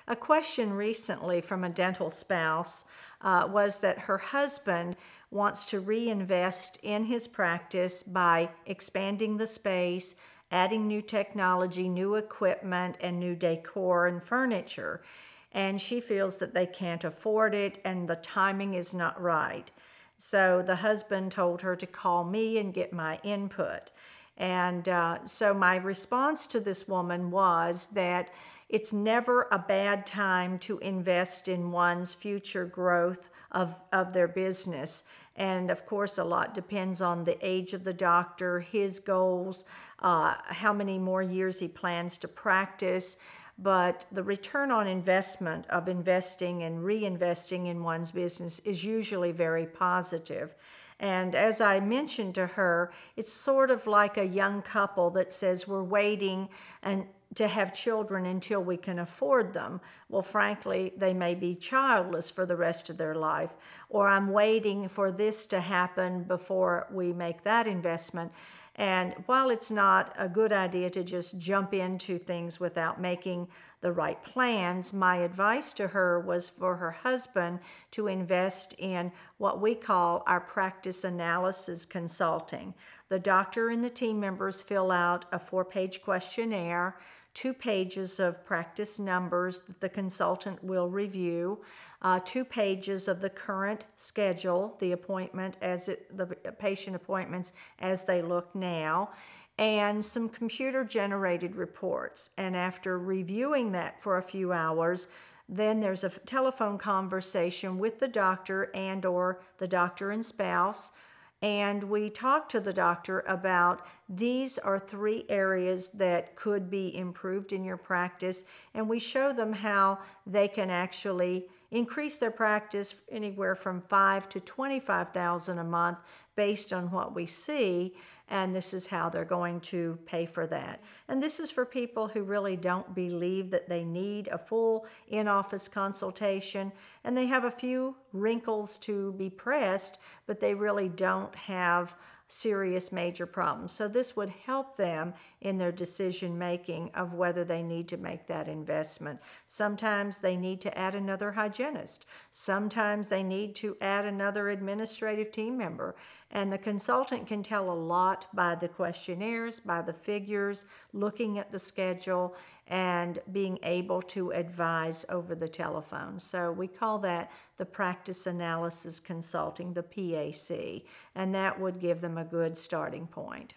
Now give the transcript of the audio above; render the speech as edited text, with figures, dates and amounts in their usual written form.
A question recently from a dental spouse was that her husband wants to reinvest in his practice by expanding the space, adding new technology, new equipment, and new decor and furniture. And she feels that they can't afford it and the timing is not right. So the husband told her to call me and get my input. And so my response to this woman was that it's never a bad time to invest in one's future growth of their business. And of course, a lot depends on the age of the doctor, his goals, how many more years he plans to practice. But the return on investment of investing and reinvesting in one's business is usually very positive. And as I mentioned to her, it's sort of like a young couple that says we're waiting and to have children until we can afford them. Well, frankly, they may be childless for the rest of their life, or I'm waiting for this to happen before we make that investment. And while it's not a good idea to just jump into things without making the right plans, my advice to her was for her husband to invest in what we call our practice analysis consulting. The doctor and the team members fill out a 4-page questionnaire, 2 pages of practice numbers that the consultant will review, 2 pages of the current schedule, the patient appointments as they look now, and some computer-generated reports. And after reviewing that for a few hours, then there's a telephone conversation with the doctor and or the doctor and spouse. And we talk to the doctor about these are 3 areas that could be improved in your practice. And we show them how they can actually increase their practice anywhere from $5,000 to $25,000 a month based on what we see. And this is how they're going to pay for that. And this is for people who really don't believe that they need a full in-office consultation, and they have a few wrinkles to be pressed, but they really don't have serious major problems. So this would help them in their decision making of whether they need to make that investment. Sometimes they need to add another hygienist. Sometimes they need to add another administrative team member. And the consultant can tell a lot by the questionnaires, by the figures, looking at the schedule, and being able to advise over the telephone. So we call that the practice analysis consulting, the PAC, and that would give them a good starting point.